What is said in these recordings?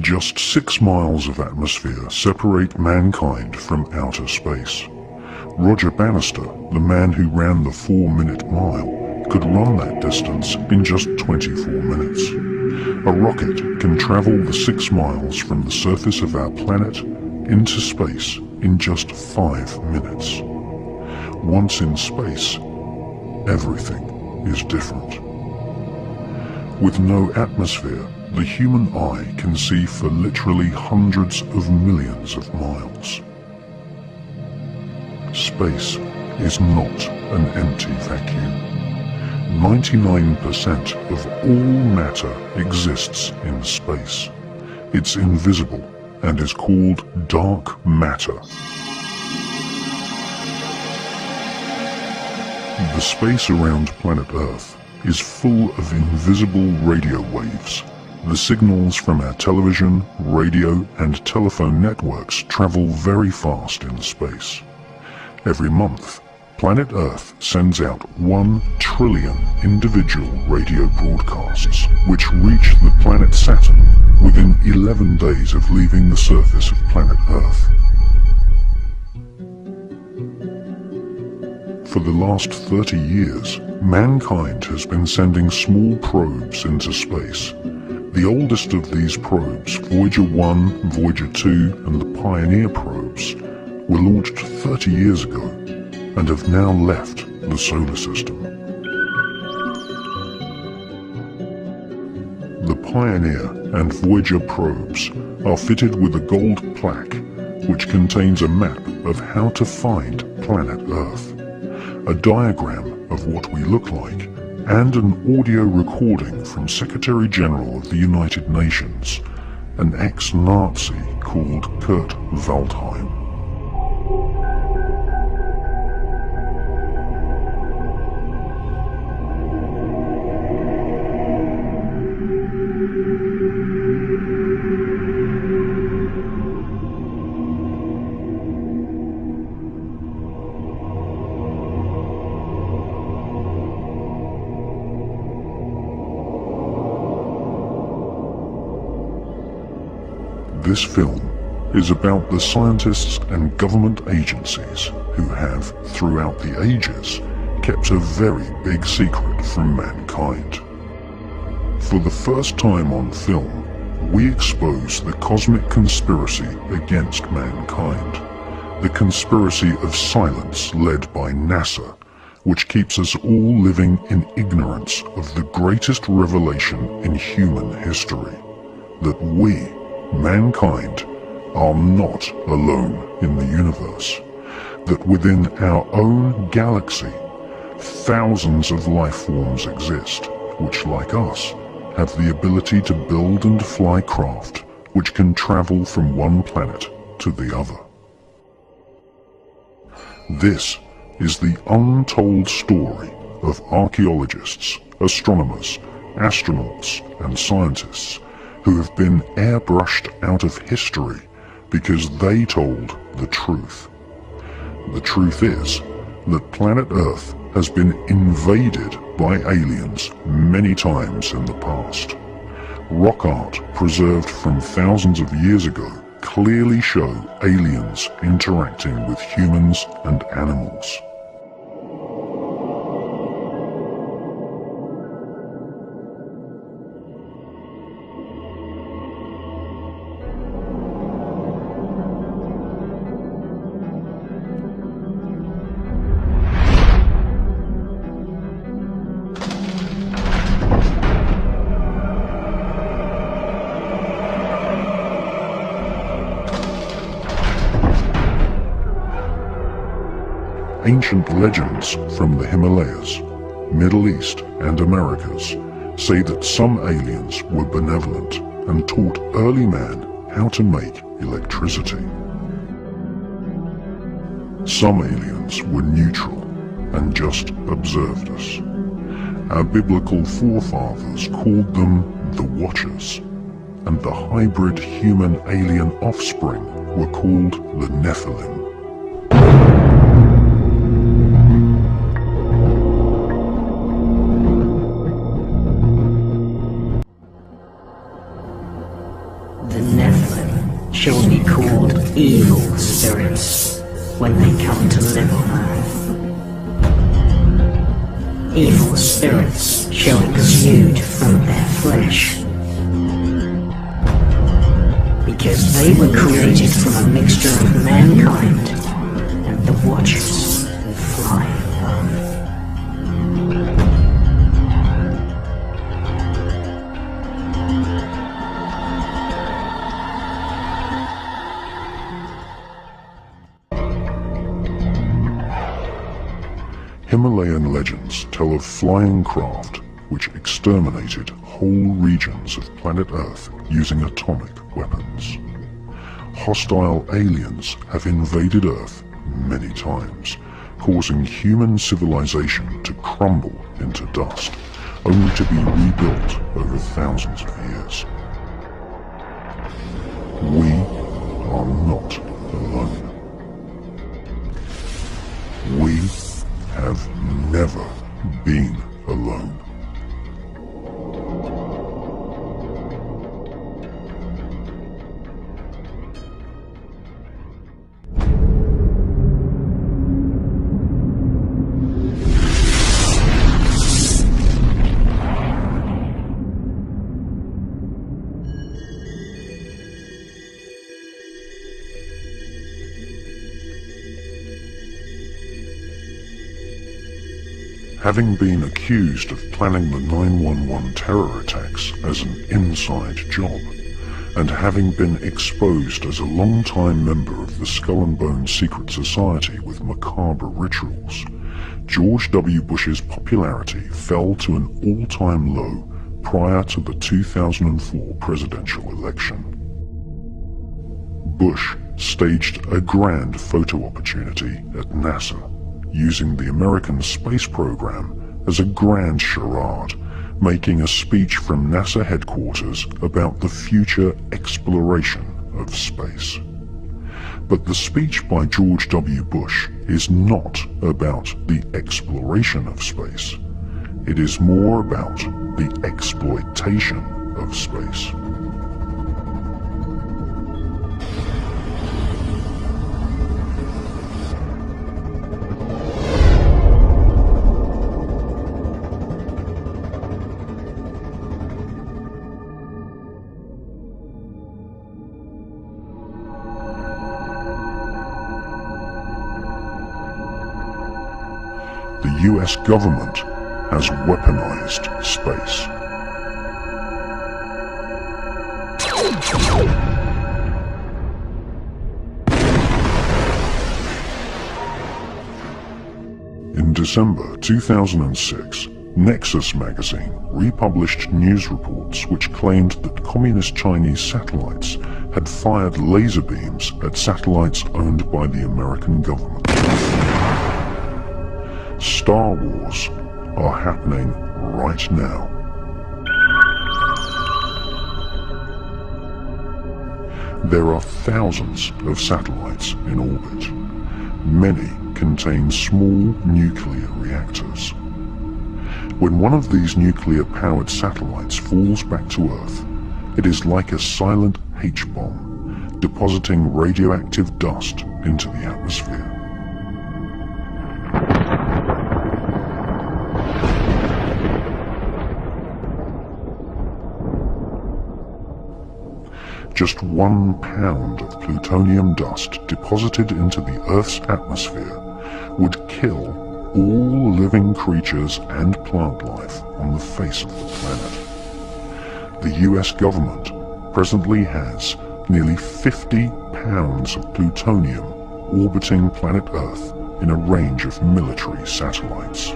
Just 6 miles of atmosphere separate mankind from outer space. Roger Bannister, the man who ran the 4-minute mile, could run that distance in just 24 minutes. A rocket can travel the 6 miles from the surface of our planet into space in just 5 minutes. Once in space, everything is different. With no atmosphere, the human eye can see for literally hundreds of millions of miles. Space is not an empty vacuum. 99% of all matter exists in space. It's invisible and is called dark matter. The space around planet Earth is full of invisible radio waves. The signals from our television, radio and telephone networks travel very fast in space. Every month, planet Earth sends out 1 trillion individual radio broadcasts, which reach the planet Saturn within 11 days of leaving the surface of planet Earth. For the last 30 years, mankind has been sending small probes into space. The oldest of these probes, Voyager 1, Voyager 2 and the Pioneer probes, were launched 30 years ago and have now left the solar system. The Pioneer and Voyager probes are fitted with a gold plaque which contains a map of how to find planet Earth, a diagram of what we look like, and an audio recording from Secretary General of the United Nations, an ex-Nazi called Kurt Waldheim. This film is about the scientists and government agencies who have, throughout the ages, kept a very big secret from mankind. For the first time on film, we expose the cosmic conspiracy against mankind, the conspiracy of silence led by NASA, which keeps us all living in ignorance of the greatest revelation in human history, that we, mankind, are not alone in the universe, that within our own galaxy, thousands of life forms exist, which, like us, have the ability to build and fly craft which can travel from one planet to the other. This is the untold story of archaeologists, astronomers, astronauts, and scientists who have been airbrushed out of history because they told the truth. The truth is that planet Earth has been invaded by aliens many times in the past. Rock art preserved from thousands of years ago clearly show aliens interacting with humans and animals. Ancient legends from the Himalayas, Middle East and Americas say that some aliens were benevolent and taught early man how to make electricity. Some aliens were neutral and just observed us. Our biblical forefathers called them the Watchers, and the hybrid human-alien offspring were called the Nephilim. The evil spirits when they come to live on Earth. Evil spirits shall exude from their flesh, because they were created from a mixture of mankind and the Watchers who fly above. Himalayan legends tell of flying craft which exterminated whole regions of planet Earth using atomic weapons. Hostile aliens have invaded Earth many times, causing human civilization to crumble into dust, only to be rebuilt over thousands of years. We are not alone. We have never been alone. Having been accused of planning the 9/11 terror attacks as an inside job, and having been exposed as a long-time member of the Skull and Bones secret society with macabre rituals, George W. Bush's popularity fell to an all-time low prior to the 2004 presidential election. Bush staged a grand photo opportunity at NASA, using the American space program as a grand charade, making a speech from NASA headquarters about the future exploration of space. But the speech by George W. Bush is not about the exploration of space. It is more about the exploitation of space. The US government has weaponized space. In December 2006, Nexus magazine republished news reports which claimed that communist Chinese satellites had fired laser beams at satellites owned by the American government. Star Wars are happening right now. There are thousands of satellites in orbit. Many contain small nuclear reactors. When one of these nuclear-powered satellites falls back to Earth, it is like a silent H-bomb, depositing radioactive dust into the atmosphere. Just 1 pound of plutonium dust deposited into the Earth's atmosphere would kill all living creatures and plant life on the face of the planet. The US government presently has nearly 50 pounds of plutonium orbiting planet Earth in a range of military satellites.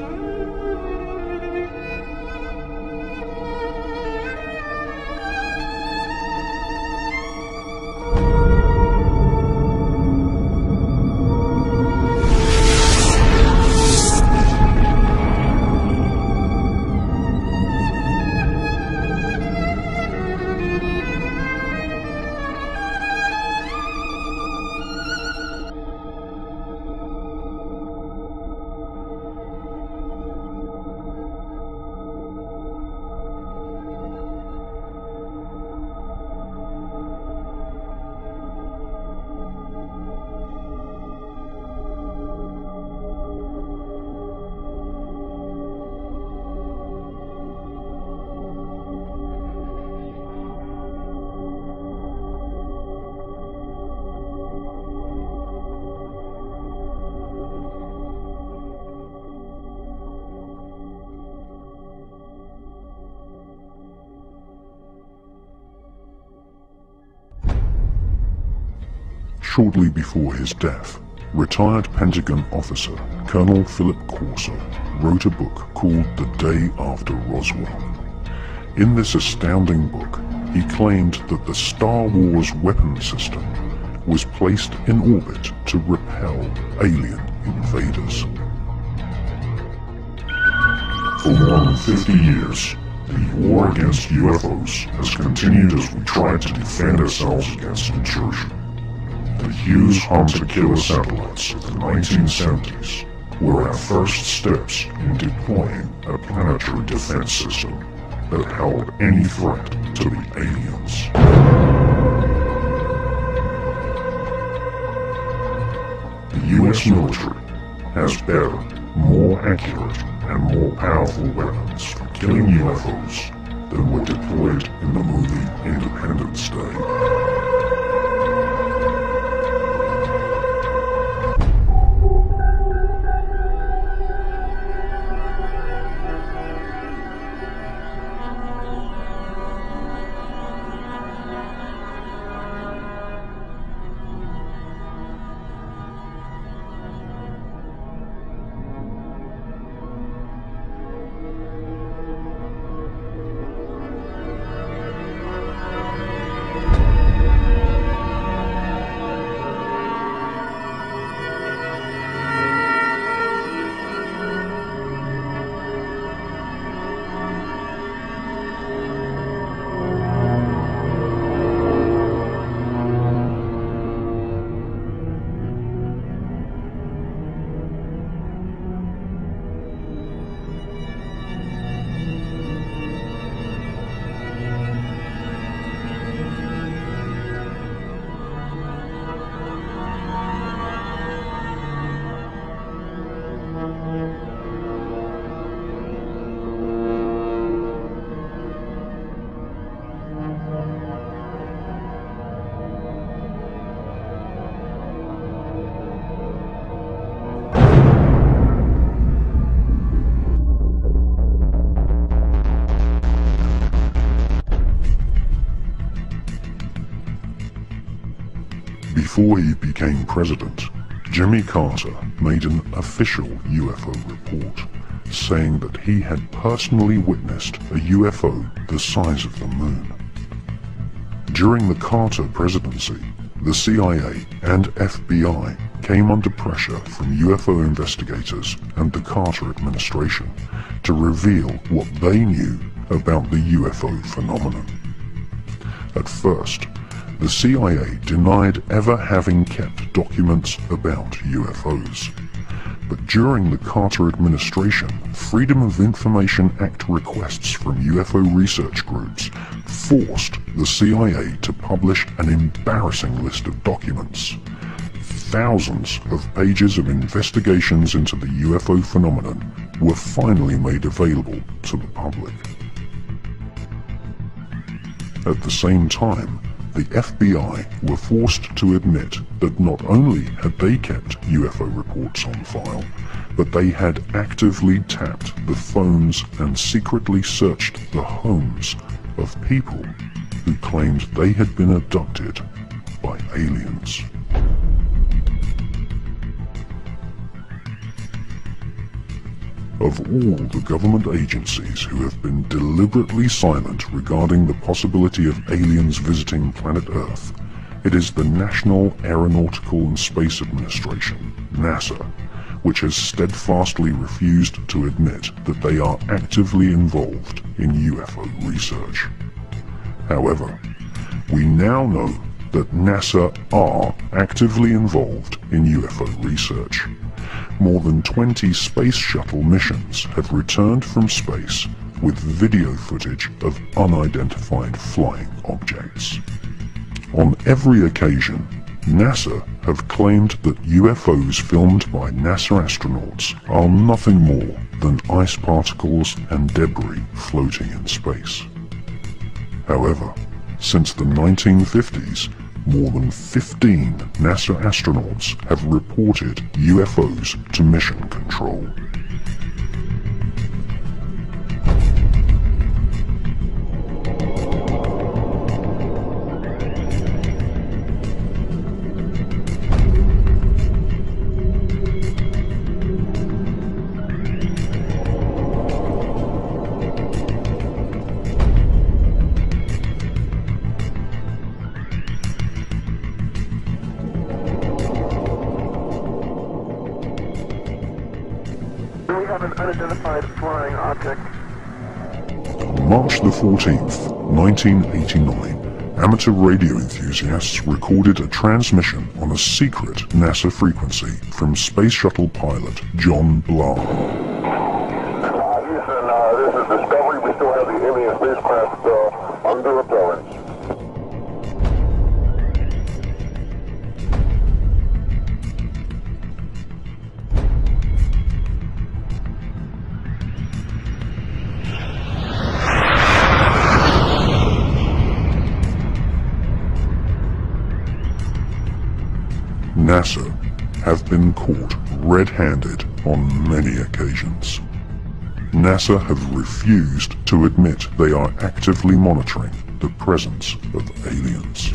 Shortly before his death, retired Pentagon officer Colonel Philip Corso wrote a book called The Day After Roswell. In this astounding book, he claimed that the Star Wars weapon system was placed in orbit to repel alien invaders. For more than 50 years, the war against UFOs has continued as we try to defend ourselves against intrusion. The Hughes hunter-killer satellites of the 1970s were our first steps in deploying a planetary defense system that held any threat to the aliens. The US military has better, more accurate, and more powerful weapons for killing UFOs than were deployed in the movie Independence Day. Before he became president, Jimmy Carter made an official UFO report, saying that he had personally witnessed a UFO the size of the moon. During the Carter presidency, the CIA and FBI came under pressure from UFO investigators and the Carter administration to reveal what they knew about the UFO phenomenon. At first, the CIA denied ever having kept documents about UFOs. But during the Carter administration, Freedom of Information Act requests from UFO research groups forced the CIA to publish an embarrassing list of documents. Thousands of pages of investigations into the UFO phenomenon were finally made available to the public. At the same time, the FBI were forced to admit that not only had they kept UFO reports on file, but they had actively tapped the phones and secretly searched the homes of people who claimed they had been abducted by aliens. Of all the government agencies who have been deliberately silent regarding the possibility of aliens visiting planet Earth, it is the National Aeronautical and Space Administration, NASA, which has steadfastly refused to admit that they are actively involved in UFO research. However, we now know that NASA are actively involved in UFO research. More than 20 space shuttle missions have returned from space with video footage of unidentified flying objects. On every occasion, NASA have claimed that UFOs filmed by NASA astronauts are nothing more than ice particles and debris floating in space. However, since the 1950s, more than 15 NASA astronauts have reported UFOs to mission control. We have an unidentified flying object. On March the 14th, 1989, amateur radio enthusiasts recorded a transmission on a secret NASA frequency from Space Shuttle pilot John Blah. Houston, this is Discovery. We still have the alien spacecraft under repellents. NASA have been caught red-handed on many occasions. NASA have refused to admit they are actively monitoring the presence of aliens.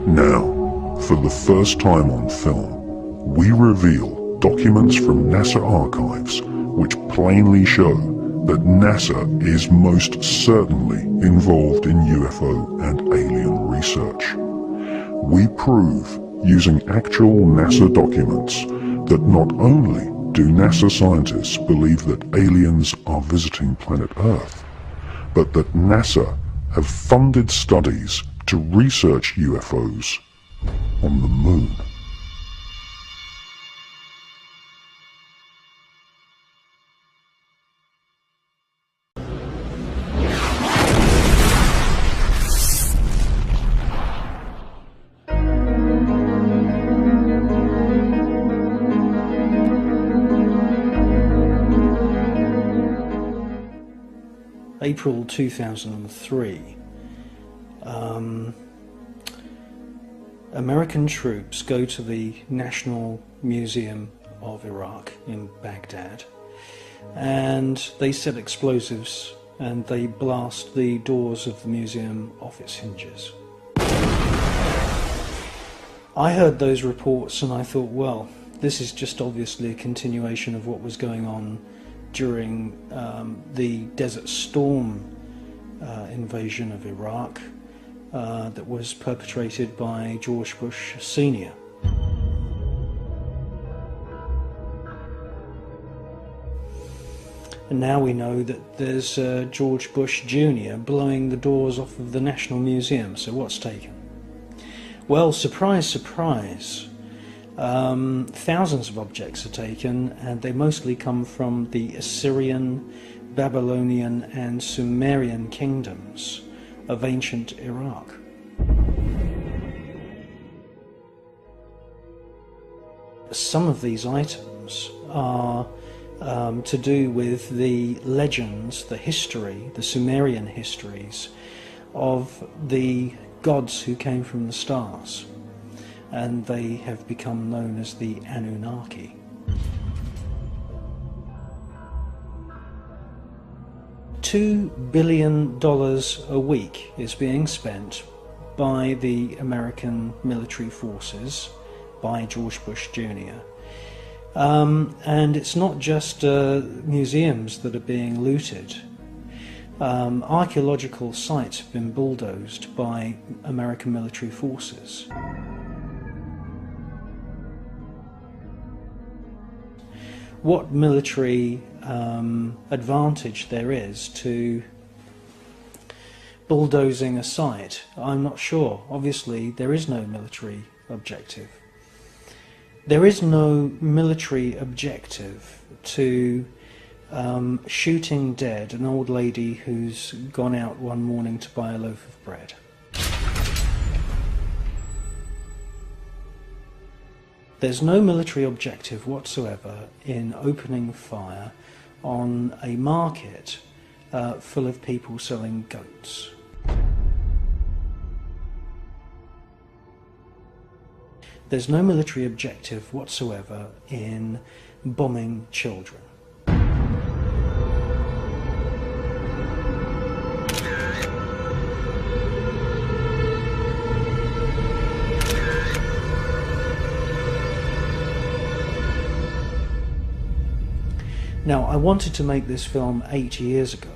Now, for the first time on film, we reveal documents from NASA archives which plainly show that NASA is most certainly involved in UFO and alien research. We prove, using actual NASA documents, that not only do NASA scientists believe that aliens are visiting planet Earth, but that NASA have funded studies to research UFOs on the Moon. April 2003, American troops go to the National Museum of Iraq in Baghdad, and they set explosives and they blast the doors of the museum off its hinges. I heard those reports and I thought, well, this is just obviously a continuation of what was going on during the Desert Storm invasion of Iraq that was perpetrated by George Bush Sr. And now we know that there's George Bush Jr. blowing the doors off of the National Museum, so what's taken? Well, surprise, surprise. Thousands of objects are taken, and they mostly come from the Assyrian, Babylonian and Sumerian kingdoms of ancient Iraq. Some of these items are to do with the legends, the history, the Sumerian histories of the gods who came from the stars, and they have become known as the Anunnaki. $2 billion a week is being spent by the American military forces, by George Bush Jr. And it's not just museums that are being looted. Archaeological sites have been bulldozed by American military forces. What military advantage there is to bulldozing a site, I'm not sure. Obviously, there is no military objective. There is no military objective to shooting dead an old lady who's gone out one morning to buy a loaf of bread. There's no military objective whatsoever in opening fire on a market full of people selling goats. There's no military objective whatsoever in bombing children. Now, I wanted to make this film 8 years ago,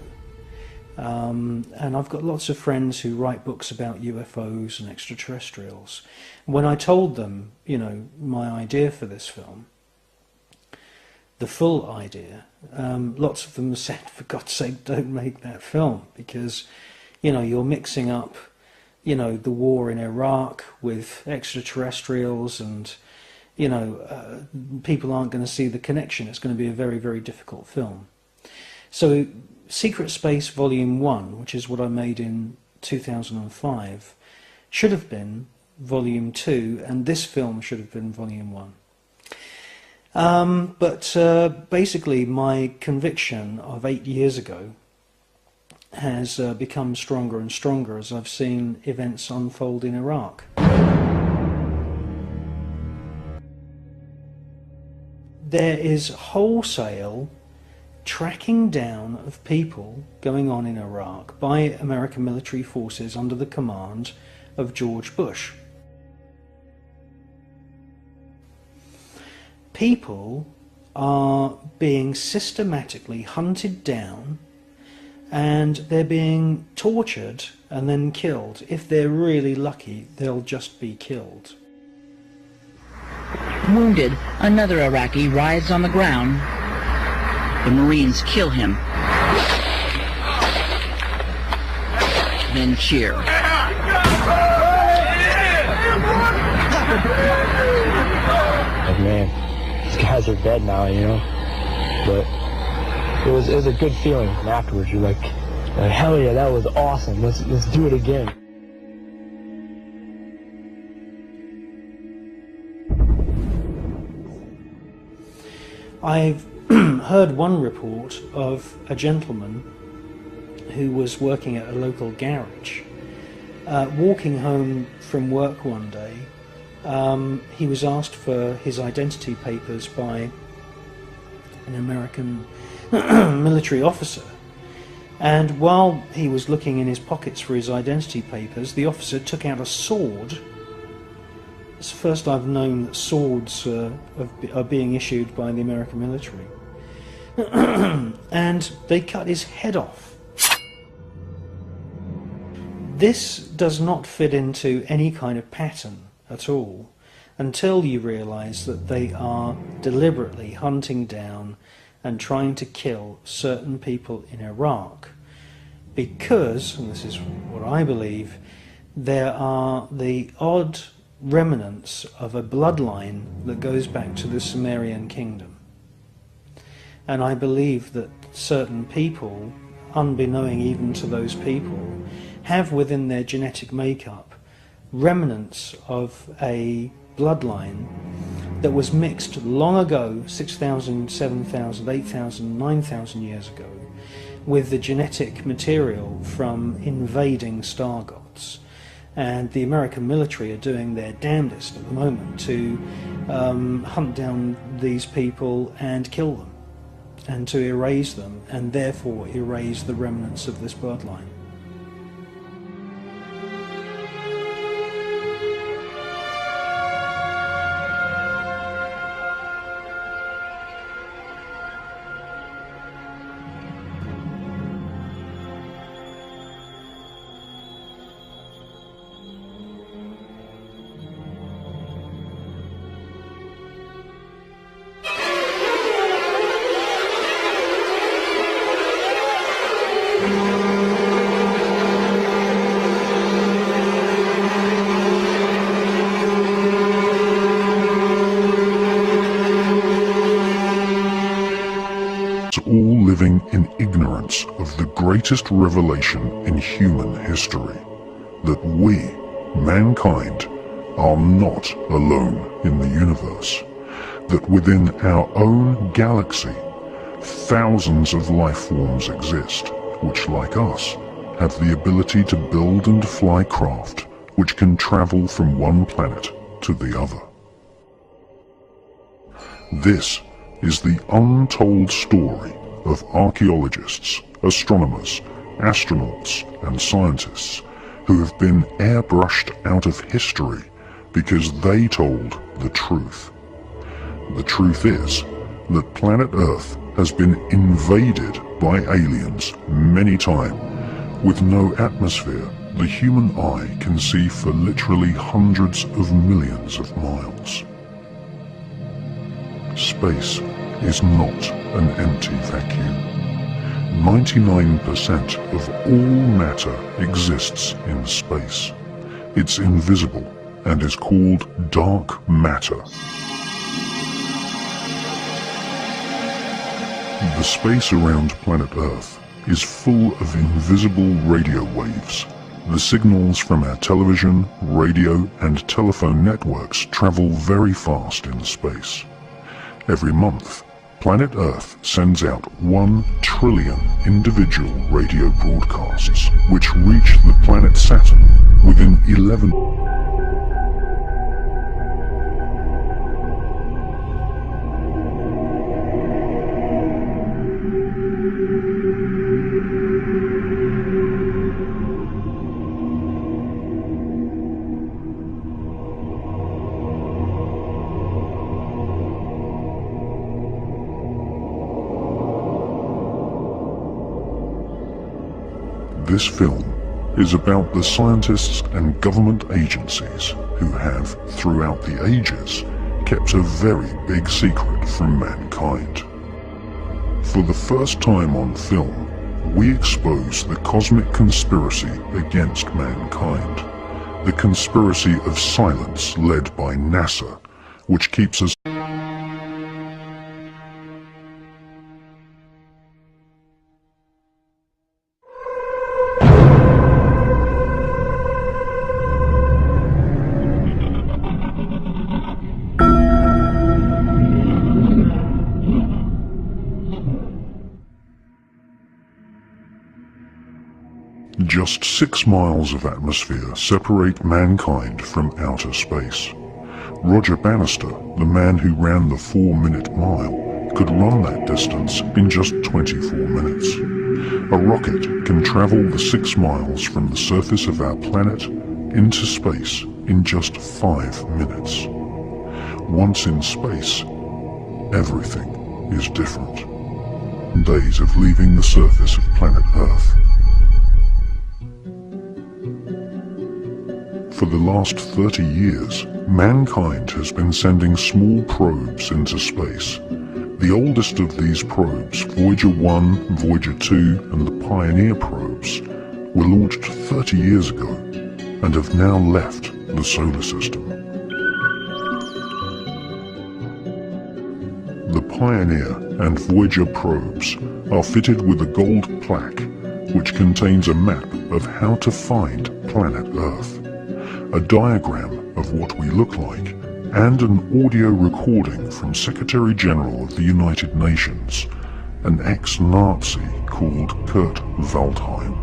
And I've got lots of friends who write books about UFOs and extraterrestrials. When I told them, you know, my idea for this film, the full idea, lots of them said, for God's sake, don't make that film, because, you know, you're mixing up, you know, the war in Iraq with extraterrestrials, and, you know, people aren't going to see the connection. It's going to be a very, very difficult film. So Secret Space Volume 1, which is what I made in 2005, should have been Volume 2, and this film should have been Volume 1. But basically my conviction of 8 years ago has become stronger and stronger as I've seen events unfold in Iraq. There is wholesale tracking down of people going on in Iraq by American military forces under the command of George Bush. People are being systematically hunted down, and they're being tortured and then killed. If they're really lucky, they'll just be killed. Wounded, another Iraqi writhes on the ground. The Marines kill him, then cheer. Like, man, these guys are dead now, you know. But it was a good feeling. And afterwards, you're like, hell yeah, that was awesome. Let's do it again. I've heard one report of a gentleman who was working at a local garage. Walking home from work one day, he was asked for his identity papers by an American military officer, and while he was looking in his pockets for his identity papers, the officer took out a sword. It's the first I've known that swords are being issued by the American military. And they cut his head off. This does not fit into any kind of pattern at all, until you realise that they are deliberately hunting down and trying to kill certain people in Iraq, because, and this is what I believe, there are the odd remnants of a bloodline that goes back to the Sumerian kingdom. And I believe that certain people, unbeknown even to those people, have within their genetic makeup remnants of a bloodline that was mixed long ago, 6,000, 7,000, 8,000, 9,000 years ago, with the genetic material from invading star gods. And the American military are doing their damnedest at the moment to hunt down these people and kill them, and to erase them, and therefore erase the remnants of this bloodline. all living in ignorance of the greatest revelation in human history, that we, mankind, are not alone in the universe, that within our own galaxy, thousands of life forms exist, which, like us, have the ability to build and fly craft which can travel from one planet to the other. This is the untold story of archaeologists, astronomers, astronauts, and scientists who have been airbrushed out of history because they told the truth. The truth is that planet Earth has been invaded by aliens many times, With no atmosphere, the human eye can see for literally hundreds of millions of miles. Space is not an empty vacuum. 99% of all matter exists in space. It's invisible and is called dark matter. The space around planet Earth is full of invisible radio waves. The signals from our television, radio and telephone networks travel very fast in space. Every month, planet Earth sends out 1 trillion individual radio broadcasts, which reach the planet Saturn within 11... This film is about the scientists and government agencies who have, throughout the ages, kept a very big secret from mankind. For the first time on film, we expose the cosmic conspiracy against mankind, the conspiracy of silence led by NASA, which keeps us Just 6 miles of atmosphere separate mankind from outer space. Roger Bannister, the man who ran the 4-minute mile, could run that distance in just 24 minutes. A rocket can travel the 6 miles from the surface of our planet into space in just 5 minutes. Once in space, everything is different. Days of leaving the surface of planet Earth. For the last 30 years, mankind has been sending small probes into space. The oldest of these probes, Voyager 1, Voyager 2 and the Pioneer probes, were launched 30 years ago and have now left the solar system. The Pioneer and Voyager probes are fitted with a gold plaque which contains a map of how to find planet Earth, a diagram of what we look like, and an audio recording from Secretary General of the United Nations, an ex-Nazi called Kurt Waldheim.